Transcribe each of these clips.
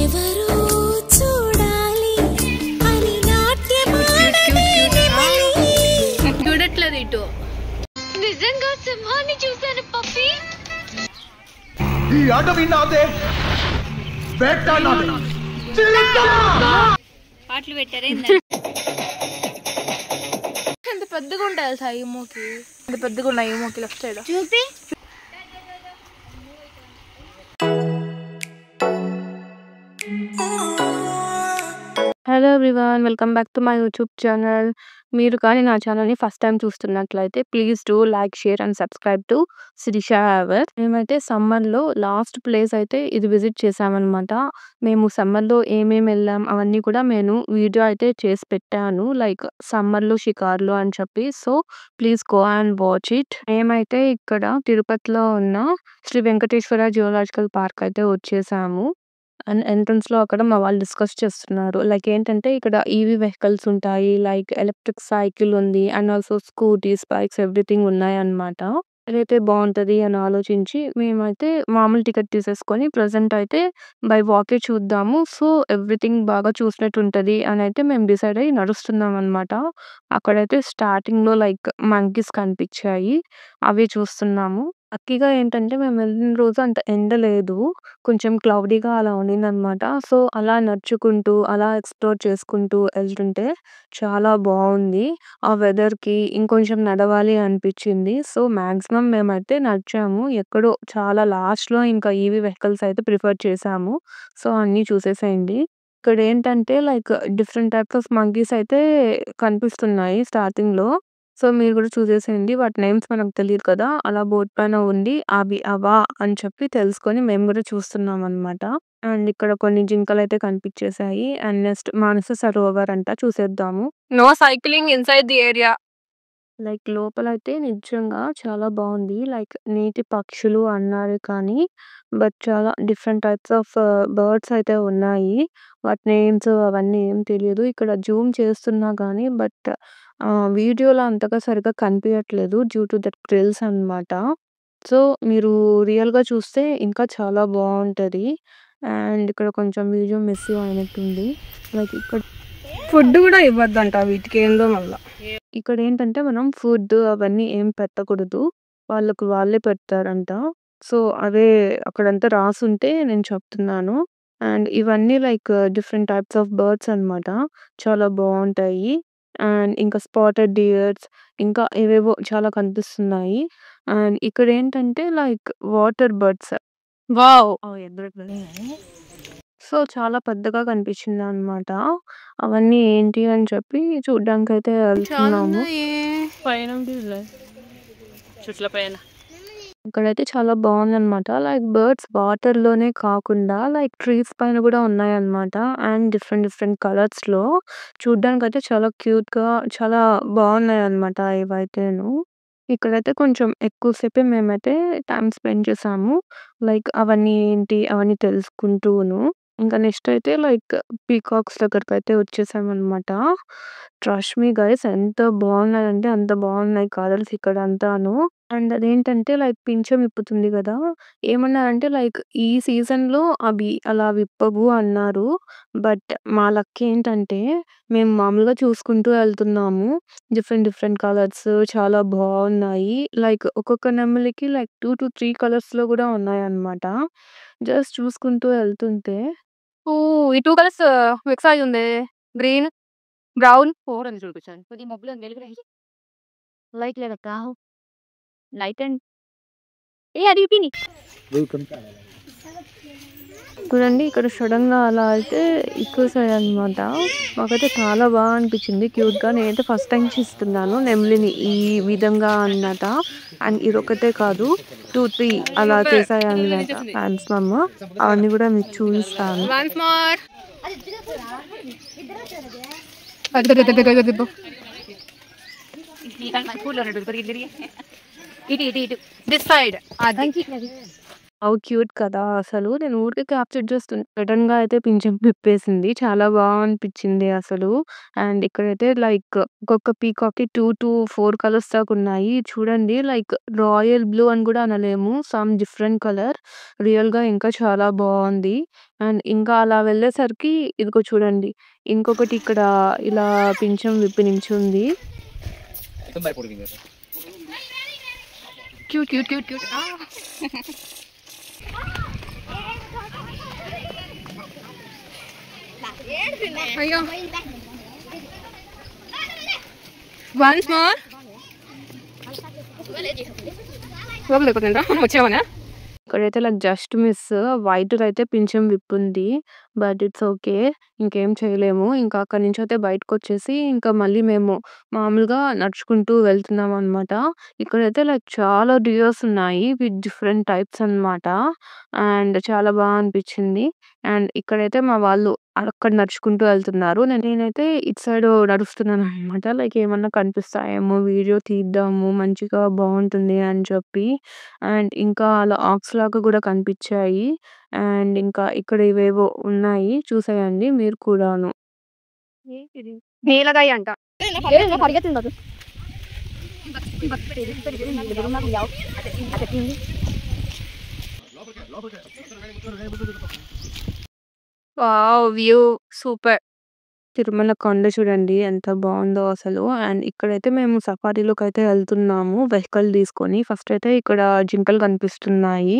ఎవరు చూడాలి అని చూడట్లేదు ఇటు. నిజంగా సింహాన్ని చూశాను పప్పి. ఈ అడవి నాదే, వేట నాదే. పాటలు పెట్టారే ఎంత పెద్దగా ఉంటుంది సార్ ఈమోకి, ఎంత పెద్దగా ఉన్నాయి ఈమోకి. లెఫ్ట్ సైడ్ చూపి. Hello everyone, welcome back to my YouTube channel. మీరు కానీ నా ఛానల్ని ఫస్ట్ టైం చూస్తున్నట్లయితే please do like, share and subscribe to Shirisha hour. మేమైతే సమ్మర్లో లాస్ట్ ప్లేస్ అయితే ఇది విజిట్ చేసామన్నమాట. మేము సమ్మర్లో ఏమేమి వెళ్ళాం అవన్నీ కూడా నేను వీడియో అయితే చేసి పెట్టాను, లైక్ సమ్మర్లో షికార్లో అని చెప్పి. So please go and watch it. మేమైతే ఇక్కడ తిరుపతిలో ఉన్న శ్రీ వెంకటేశ్వర జియోలాజికల్ పార్క్ అయితే వచ్చేసాము. అండ్ ఎంట్రన్స్ లో అక్కడ మా వాళ్ళు డిస్కస్ చేస్తున్నారు, లైక్ ఏంటంటే ఇక్కడ ఈవీ వెహికల్స్ ఉంటాయి, లైక్ ఎలక్ట్రిక్ సైకిల్ ఉంది and also scooties, bikes everything ఉన్నాయి అన్నమాట. ఏదైతే బాగుంటది అని ఆలోచించి మేమైతే మామూలు టికెట్ తీసేసుకొని ప్రజెంట్ అయితే బై వాకే చూద్దాము, సో ఎవ్రీథింగ్ బాగా చూసినట్టు ఉంటది అని అయితే మేము డిసైడ్ అయ్యి నడుస్తున్నాం అనమాట. అక్కడైతే స్టార్టింగ్ లో లైక్ మంకీస్ కనిపించాయి, అవే చూస్తున్నాము. లక్కీగా ఏంటంటే మేము వెళ్ళిన రోజు అంత ఎండ లేదు, కొంచెం క్లౌడీగా అలా ఉండిందనమాట. సో అలా నడుచుకుంటూ అలా ఎక్స్ప్లోర్ చేసుకుంటూ వెళ్తుంటే చాలా బాగుంది. ఆ వెదర్‌కి ఇంకొంచెం నడవాలి అనిపించింది. సో మాక్సిమం మేమైతే నడిచాము. ఎక్కడో చాలా లాస్ట్‌లో ఇంకా ఈవీ వెహికల్స్ అయితే ప్రిఫర్ చేశాము. సో అన్నీ చూసేసేయండి. ఇక్కడేంటంటే like different types of monkeys అయితే కనిపిస్తున్నాయి స్టార్టింగ్‌లో. సో మీరు కూడా చూసేసేయండి. వాటి నేమ్స్ మనకు తెలీదు కదా! అలా బోర్డ్ పైన ఉండి అవి అవా అని చెప్పి తెలుసుకొని మేము కూడా చూస్తున్నామనమాట. అండ్ ఇక్కడ కొన్ని జింకలైతే కనిపించేసాయి. అండ్ నెక్స్ట్ మానస సరోవర్ అంట, చూసేద్దాము. No cycling inside the area. Like లోపలైతే నిజంగా చాలా బాగుంది. లైక్ నీటి పక్షులు అన్నారు కానీ బట్ చాలా డిఫరెంట్ టైప్స్ ఆఫ్ బర్డ్స్ అయితే ఉన్నాయి. వాటి నేమ్స్ అవన్నీ ఏం తెలియదు. ఇక్కడ జూమ్ చేస్తున్నా కానీ బట్ వీడియోలో అంతగా సరిగ్గా కనిపియట్లేదు డ్యూ టు దట్ గ్రిల్స్ అన్నమాట. సో మీరు రియల్‌గా చూస్తే ఇంకా చాలా బావుంటది. అండ్ ఇక్కడ కొంచెం వీడియో మెస్సీ అయినట్టుంది. లైక్ ఇక్కడ ఫుడ్ కూడా ఇవ్వద్దంట వీటికి, ఏందో మళ్ళా. ఇక్కడేంటంటే మనం ఫుడ్ అవన్నీ ఏం పెట్టకూడదు, వాళ్ళకి వాళ్ళే పెడతారంట. సో అదే అక్కడంతా రాసుంటే నేను చెప్తున్నాను. అండ్ ఇవన్నీ like different types of birds అన్నమాట. చాలా బావుంటాయి. అండ్ ఇంకా స్పాటెడ్ డియర్స్ ఇంకా ఏవేవో చాలా కనిపిస్తున్నాయి. అండ్ ఇక్కడేంటంటే like water birds. Wow! So చాలా పెద్దగా కనిపించిందనమాట. అవన్నీ ఏంటి అని చెప్పి చూడ్డానికైతే వెళ్తున్నాము. ఇక్కడైతే చాలా బాగుందనమాట. లైక్ బర్డ్స్ వాటర్‌లోనే కాకుండా లైక్ ట్రీస్ పైన కూడా ఉన్నాయన్నమాట. అండ్ డిఫరెంట్ డిఫరెంట్ కలర్స్‌లో చూడ్డానికైతే చాలా క్యూట్‌గా చాలా బాగున్నాయన్నమాట ఇవైతేను. ఇక్కడైతే కొంచెం ఎక్కువ సేపే మేమైతే టైమ్ స్పెండ్ చేసాము. లైక్ అవన్నీ ఏంటి అవన్నీ తెలుసుకుంటూను. ఇంకా నెక్స్ట్ అయితే లైక్ పీకాక్స్ దగ్గరకైతే వచ్చేసామనమాట. ట్రస్ట్ మీ గైస్, ఎంత బాగున్నాయంటే అంత బాగున్నాయి కలర్స్ ఇక్కడ అంతాను. అండ్ అదేంటంటే లైక్ పింఛం విప్పుతుంది కదా! ఏమన్నారంటే లైక్ ఈ సీజన్‌లో అవి అలా విప్పవు అన్నారు. బట్ మా లక్ ఏంటంటే మేము మామూలుగా చూసుకుంటూ వెళ్తున్నాము. డిఫరెంట్ డిఫరెంట్ కలర్స్ చాలా బాగున్నాయి. లైక్ ఒక్కొక్క నెమలికి లైక్ 2-3 కలర్స్‌లో కూడా ఉన్నాయన్నమాట. జస్ట్ చూసుకుంటూ వెళ్తుంటే ఈ 2 కలర్స్ మిక్స్ అయ్యి ఉంది. గ్రీన్, బ్రౌన్, ఆరెంజ్ చూపించాను. కొద్దిగా మబ్బులో వెలుగు లైట్ లేదక్క. లైట్ అండ్ అది విప్పిని చూడండి. ఇక్కడ సడన్‌గా అలా అయితే ఇచ్చేసాయన్నమాట. మాకైతే చాలా బాగా అనిపించింది క్యూట్‌గా. నేనైతే ఫస్ట్ టైం చూస్తున్నాను నెమలిని ఈ విధంగా అన్నమాట. అండ్ ఇదొక్కటే కాదు 2, 3 అలా చేసాయన్నమాట మాక్సిమమ్. అవన్నీ కూడా మీకు చూపిస్తాను. ఇటు దిస్ సైడ్ హౌ క్యూట్ కదా! అసలు. నేను ఊరికే క్యాప్చర్ చేస్తున్నా. సడెన్‌గా అయితే పింఛం విప్పేసింది. చాలా అనిపిచ్చింది అసలు. అండ్ ఇక్కడైతే లైక్ ఒక్కొక్క పీకాక్‌కి 2-4 కలర్స్ దాకా ఉన్నాయి. చూడండి లైక్ రాయల్ బ్లూ అని కూడా అనలేము. Some different colour. రియల్‌గా ఇంకా చాలా బావుంది. అండ్ ఇంకా అలా వెళ్ళేసరికి ఇదిగో చూడండి. ఇంకొకటి ఇక్కడ ఇలా పింఛం విప్పి నించుంది. Cute, cute, cute, cute. అయ్యో! Once more. లోపలికెళ్ళిపోతుందా? మనం వచ్చామనా? ఇక్కడైతే లైక్ జస్ట్ మిస్ వైట్‌దయితే పింఛం విప్పుంది. But it's okay. ఇంకేం చేయలేము. ఇంకా అక్కడి నుంచయితే బయటకొచ్చేసి ఇంకా మళ్ళీ మేము మామూలుగా నడుచుకుంటూ వెళ్తున్నామనమాట. ఇక్కడైతే లైక్ చాలా డియర్స్ ఉన్నాయి. విత్ డిఫరెంట్ టైప్స్ అనమాట. అండ్ చాలా అనిపిచ్చింది. అండ్ ఇక్కడైతే మా వాళ్ళు అక్కడ నడుచుకుంటూ వెళ్తున్నారు. నేనైతే ఇటు సైడు నడుస్తున్నాననమాట. లైక్ ఏమన్నా కనిపిస్తాయేమో వీడియో తీద్దాము మంచిగా బావుంటుంది అని చెప్పి. అండ్ ఇంకా అలా ఆక్స్‌లాగా గూడా కనిపిచ్చాయి. అండ్ ఇంకా ఇక్కడ ఇవేవో ఉన్నాయి. చూసేయండి మీరు కూడాను. ఏంటిది? నీలగాయ అంట. పరిగెత్తిందది. వావ్! View super. తిరుమల కొండ చూడండి ఎంత బావుందో అసలు. అండ్ ఇక్కడైతే మేము సఫారీలోకైతే ఎళ్తున్నాము వెహికల్ తీసుకొని. ఫస్ట్ అయితే ఇక్కడ జింకలు కనిపిస్తున్నాయి.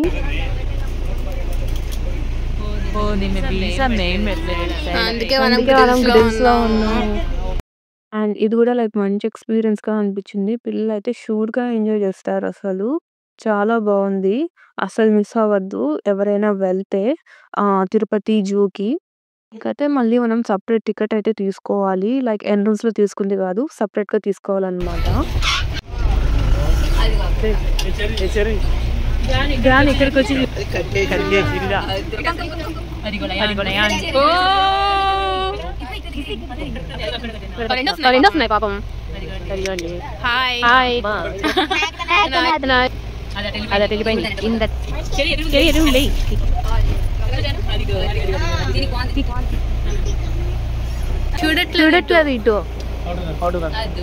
అందుకే మనం గ్రిల్స్‌లో ఉన్నాము. అండ్ ఇది గూడా లైక్ మంచి ఎక్స్‌పీరియన్స్‌గా అనిపిచ్చింది. పిల్లలైతే షూర్‌గా ఎంజాయ్ జేస్తారసలు. చాలా బావుంది. అస్సలు మిస్ అవ్వద్దు ఎవరైనా వెళ్తే తిరుపతి జూకి. ఇంకైతే మళ్ళీ మనం సెపరేట్ టికెట్ అయితే తీసుకోవాలి. లైక్ ఎంట్రన్స్‌లో తీసుకుంది గాదు. సెపరేట్‌గా తీసుకోవాలన్నమాట. జాన్ ఇక్కడికొచ్చి రెండొస్తున్నాయి పాపం. హాయ్. హాయ్. అదట వెళ్ళిపోయింది. చెరి చూడట్లేదు ఇటు.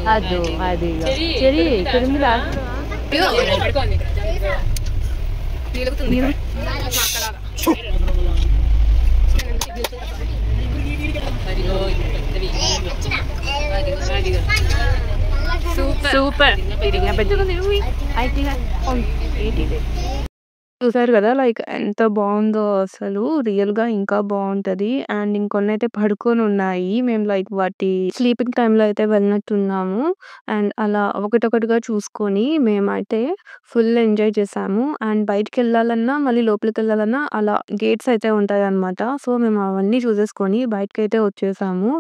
అదు అది చెరి ఇక్కడ ఉంది. సూపర్. చూసారు గదా! లైక్ ఎంత బావుందో అసలు. రియల్‌గా ఇంకా బావుంటది. అండ్ ఇంకొన్నైతే పడుకొనున్నాయి. మేము లైక్ వాటి స్లీపింగ్ టైమ్‌లో అయితే వెళ్ళినట్టున్నాము. అండ్ అలా ఒకటొకటిగా చూసుకొని మేమైతే ఫుల్ ఎంజాయ్ చేసాము. అండ్ బయటికెళ్ళాలన్నా, మళ్ళీ లోపలికెళ్ళాలన్నా అలా గేట్స్ అయితే ఉంటాయన్నమాట. సో, మేము అవన్నీ చూసేసుకొని బయటికైతే వచ్చేసాము.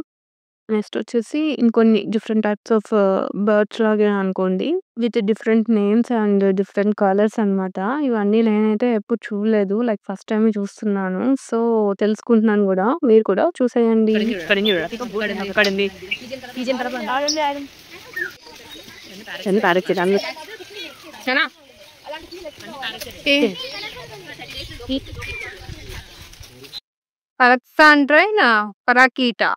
నెక్స్ట్ వచ్చేసి ఇంకొన్ని డిఫరెంట్ టైప్స్ ఆఫ్ బర్డ్స్ లాగే అనుకోండి. With different names and different colours అన్నమాట. ఇవన్నీ నేనైతే ఎప్పుడు చూడలేదు. లైక్ ఫస్ట్ టైమే చూస్తున్నాను. సో, తెలుసుకుంటున్నాను గూడా. మీరు కూడా చూసేయండి. ఎక్కడుంది? అలెగ్జాండ్రైన్ పరాకీటా.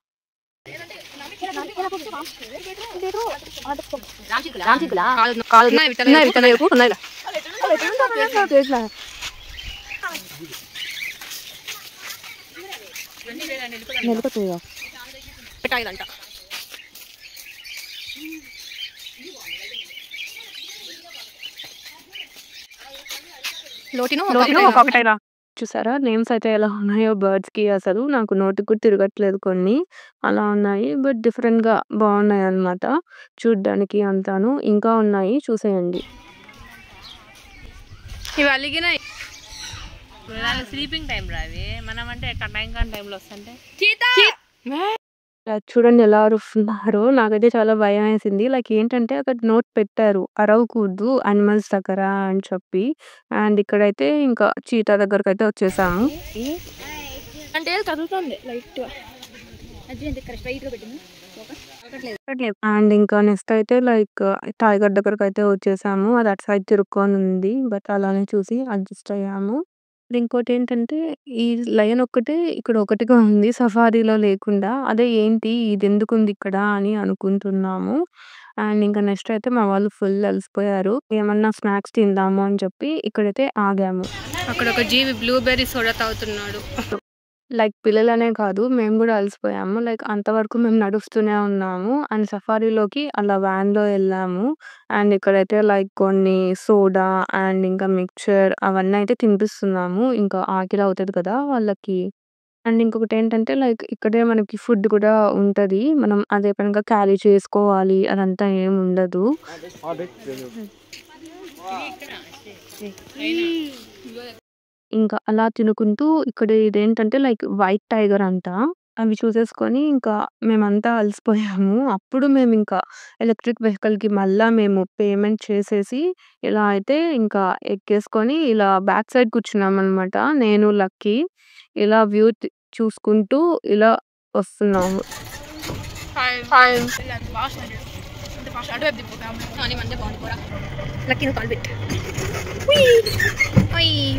చూసారా నేమ్స్ అయితే ఎలా ఉన్నాయో బర్డ్స్‌కి అసలు. నాకు నోటికి కూడా తిరగట్లేదు కొన్ని. అలా ఉన్నాయి. బట్ డిఫరెంట్‌గా బావున్నాయన్నమాట. చూడ్డానికి అంతాను. ఇంకా ఉన్నాయి చూసేయండి. ఇవి అలిగినాయి. స్లీపింగ్ టైం రా అవి. మనం అంటే టైం కాని టైంలో వస్తుంటే చూడండి ఎలా అరుస్తున్నారో. నాకైతే చాలా భయమేసింది. లైక్ ఏంటంటే అక్కడ నోట్ పెట్టారు. అరవకూడదు యానిమల్స్ దగ్గర అని చెప్పి. అండ్ ఇక్కడైతే ఇంకా చీతా దగ్గరకైతే వచ్చేసాము. అంటే కదులుతుంది లైట్‌గా. అండ్ ఇంకా నెక్స్ట్ అయితే లైక్ టైగర్ దగ్గరకైతే వచ్చేసాము. అది అటు సైడ్ తిరుక్కొని ఉంది. బట్ అలానే చూసి అడ్జస్ట్ అయ్యాము. ఇంకోటేంటంటే ఈ లయన్ ఒక్కటే ఇక్కడ ఒకటిగా ఉంది. సఫారీలో లేకుండా. అదే ఏంటి ఇదెందుకుందిక్కడ అని అనుకుంటున్నాము. అండ్ ఇంకా నెక్స్ట్ అయితే మా వాళ్ళు ఫుల్ అలసిపోయారు. ఏమన్నా స్నాక్స్ తిందాము అని చెప్పి ఇక్కడైతే ఆగాము. అక్కడ ఒక జీవి బ్లూబెర్రీ సోడా తాగుతున్నాడు. లైక్ పిల్లలనే కాదు మేము గూడా అలసిపోయాము. లైక్ అంతవరకు మేము నడుస్తూనే ఉన్నాము. అండ్ సఫారీలోకి అలా వ్యాన్‌లో ఎళ్ళాము. అండ్ ఇక్కడైతే లైక్ కొన్ని సోడా అండ్ ఇంకా మిక్చర్ అవన్నీ అయితే తినిపిస్తున్నాము. ఇంకా ఆకలి అవుతది కదా వాళ్ళకి. అండ్ ఇంకొకటేంటంటే లైక్ ఇక్కడే మనకి ఫుడ్ కూడా ఉంటది. మనం అదే పనిగా క్యారీ చేసుకోవాలి అదంతా ఏముండదు. ఇంకా అలా తినుకుంటూ ఇక్కడ ఇదేంటంటే లైక్ వైట్ టైగర్ అంట. అవి చూసేసుకొని ఇంకా మేమంతా అలసిపోయాము. అప్పుడు మేమింకా ఎలక్ట్రిక్ వెహికల్‌కి మళ్ళా మేము పేమెంట్ చేసేసి ఇలా అయితే ఇంకా ఎక్కేసుకొని ఇలా బ్యాక్ సైడ్ కూర్చున్నామనమాట. నేను, లక్కీ ఇలా వ్యూ చూసుకుంటూ ఇలా వస్తున్నాము. హాయ్. లక్కీ నువ్వు కాలు పెట్టు.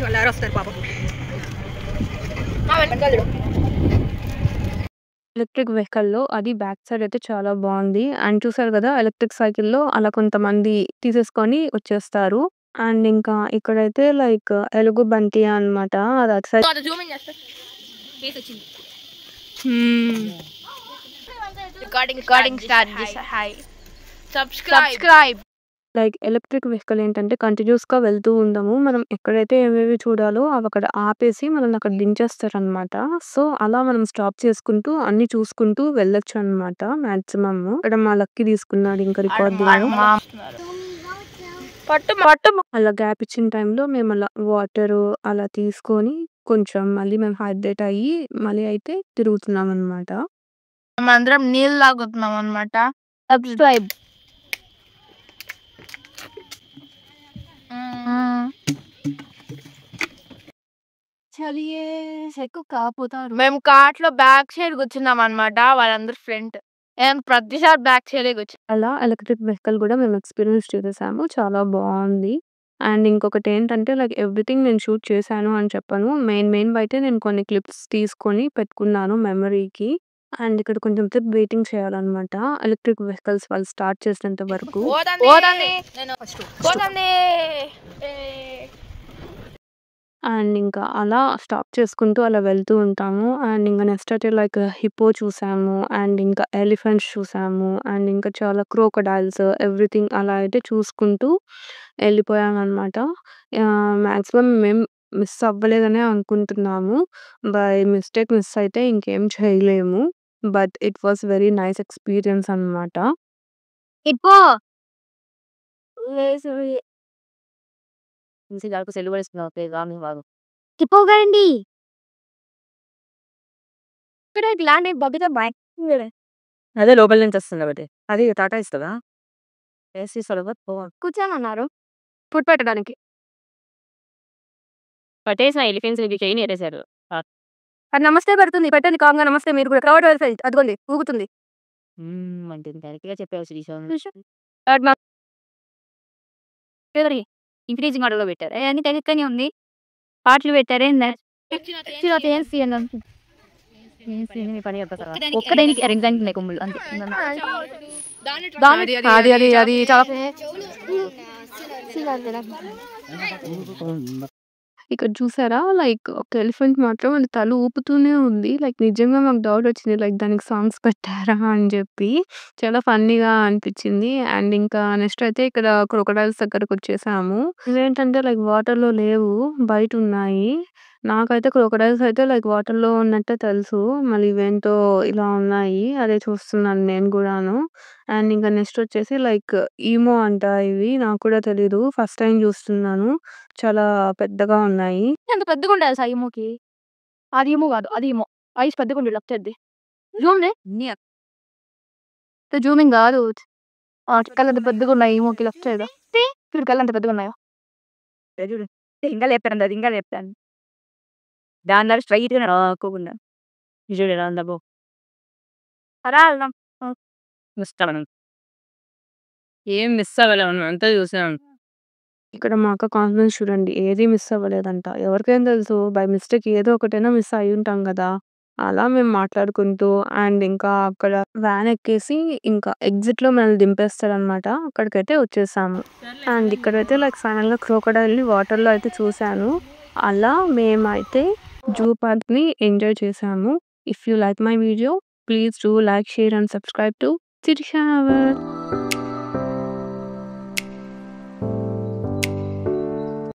వాళ్ళు ఎవరో వస్తారు పాపం. ఎలక్ట్రిక్ వెహికల్‌లో అది బ్యాక్ సైడ్ అయితే చాలా బావుంది. అండ్ చూసారు గదా! ఎలక్ట్రిక్ సైకిల్‌లో అలా కొంతమంది తీసేసుకొని వచ్చేస్తారు. అండ్ ఇంకా ఇక్కడైతే లైక్ ఎలుగుబంటి అనమాట. అది అటు సైడ్ రికార్డింగ్ స్టార్ట్ చేసా. Hi. Subscribe. Like electric vehicle ఏంటంటే కంటిన్యూస్‌గా వెళ్తూ ఉండము. మనం ఎక్కడైతే ఏవేవి చూడాలో అవక్కడ ఆపేసి మనల్ని అక్కడ దించేస్తారనమాట. సో, అలా మనం స్టాప్ చేసుకుంటూ అన్నీ చూసుకుంటూ వెళ్ళొచ్చనమాట మాక్సిమము. ఇక్కడ మా లక్కీ తీసుకున్నాడు ఇంకా రికార్డింగ్‌లో. అలా గ్యాప్ ఇచ్చిన టైంలో మేమలా వాటరు అలా తీసుకొని కొంచెం మళ్ళీ మేము హైడ్రేట్ అయ్యి మళ్ళీ అయితే తిరుగుతున్నామనమాట. మేమందరం నీళ్ళు తాగుతున్నాం అనమాట. సబ్స్క్రైబ్. మేము కార్ట్లో బ్యాక్ సైడ్ కూర్చున్నాం అనమాట. వాళ్ళందరూ ఫ్రంట్. ప్రతిసారి బ్యాక్ సైడే కూర్చున్నాం. అలా ఎలక్ట్రిక్ వెహికల్ గూడా మేము ఎక్స్‌పీరియన్స్ చేసేసాము. చాలా బావుంది. అండ్ ఇంకొకటేంటంటే లైక్ ఎవ్రీథింగ్ నేను షూట్ చేశాను అని చెప్పను. మెయిన్‌వయితే నేను కొన్ని క్లిప్స్ తీసుకొని పెట్టుకున్నాను మెమరీకి. అండ్ ఇక్కడ కొంచెం సేపు వెయిటింగ్ చేయాలనమాట. ఎలక్ట్రిక్ వెహికల్స్ వాళ్ళు స్టార్ట్ చేసేంత వరకు. పోతుంది. అండ్ ఇంకా అలా స్టాప్ చేసుకుంటూ అలా వెళ్తూ ఉంటాము. అండ్ ఇంక నెక్స్ట్ అయితే లైక్ హిప్పో చూసాము. అండ్ ఇంకా ఎలిఫెంట్స్ చూసాము. అండ్ ఇంకా చాలా క్రోకోడైల్స్ ఎవ్రీథింగ్ అలా అయితే చూసుకుంటూ ఎళ్ళిపోయామనమాట. మాక్సిమం మేము మిస్ అవ్వలేదనే అనుకుంటున్నాము. బై మిస్టేక్ మిస్ అయితే ఇంకేం చేయలేము. But it was very nice experience అనమాట. హిప్పో. హిప్పో గారండి. ఇక్కడ ల్యాండ్ అయ్యి బగ్గతో బైక్ అదే లోపల నుంచి వస్తుంది ఒకటి. అది టాటా ఇస్తదా? AC server కూర్చోమన్నారు. ఫుడ్ పెట్టడానికి. పట్టేసిన ఎలిఫెంట్స్ చైన్ ఎరేశారు. అది నమస్తే పెడుతుంది. పెట్టండి కామ్‌గా నమస్తే మీరు కూడా. క్రౌడ్ వైఫై అదిగోండి ఊగుతుంది. అంటే కరెక్ట్‌గా చెప్పావు శ్రీశాంత్. ఇంక్రీజింగ్ ఆర్డర్‌లో పెట్టారు. అన్ని తెగక్కనే ఉంది. పాటలు పెట్టారు ఏంది? మీ పని చెప్పేసారా? ఒక్కదానికి ఎగ్జాంపుల్ ఉన్నాయి కొమ్ములు అంతే. అది చాలా ఇక్కడ చూసారా లైక్ ఒక ఎలిఫెంట్ మాత్రం అది తల ఊపుతూనే ఉంది. లైక్ నిజంగా మాకు డౌట్ వచ్చింది. లైక్ దానికి సాంగ్స్ పెట్టారా అని చెప్పి. చాలా ఫన్నీగా అనిపించింది. అండ్ ఇంకా నెక్స్ట్ అయితే ఇక్కడ క్రొకోడైల్స్ దగ్గరకొచ్చేసాము. ఇవేంటంటే లైక్ వాటర్‌లో లేవు. బయటున్నాయి. నాకైతే క్రొకోడైల్స్ అయితే లైక్ వాటర్‌లో ఉన్నట్టే తెలుసు. మళ్ళీ ఇవేంటో ఇలా ఉన్నాయి. అదే చూస్తున్నాను నేను గూడాను. అండ్ ఇంకా నెక్స్ట్ వచ్చేసి లైక్ ఈమో అంట ఇవి. నాకు కూడా తెలీదు. ఫస్ట్ టైమ్ చూస్తున్నాను. చాలా పెద్దగా ఉన్నాయి. ఎంత పెద్దగుంటాయి తెలుసా ఈమోకి? అది ఈమో కాదు. అది ఈమో. ఐస్ పెద్దగుంది లెఫ్ట్ సైడ్‌ది. జూమ్‌లే. జూమింగ్ కాదు. కళ్ళంత పెద్దగున్నాయి ఈమోకి లెఫ్ట్ సైడ్. చూడు కళ్ళంత పెద్దగున్నాయో. చూడు ఇంకా లేపుతాను అది ఇంకా లేపుతాను. దానిలాగా స్ట్రైట్‌గా రాకోకుండా. ఇది చూడు ఎలా ఉందో అబ్బో. రా వెళ్దాం. మిస్ అవ్వను. ఏం మిస్ అవ్వలేము అంతా చూసాం. ఇక్కడ మా అక్క కాన్ఫిడెన్స్ చూడండి. ఏది మిస్ అవ్వలేదంట. ఎవరికేం తెలుసు బై మిస్టేక్ ఏదో ఒకటైనా మిస్ అయ్యుంటాం గదా! అలా మేము మాట్లాడుకుంటూ అండ్ ఇంకా అక్కడ వ్యాన్ ఎక్కేసి ఇంకా ఎగ్జిట్‌లో మనల్ని దింపేస్తాడనమాట. అక్కడికైతే వచ్చేసాము. అండ్ ఇక్కడైతే లైక్ ఫైనల్‌గా క్రోకోడైల్‌ని వాటర్‌లో అయితే చూసాను. అలా మేమైతే జూ పార్క్‌ని ఎంజాయ్ చేసాము. If you like my video please do like, share and subscribe to Shirisha hour.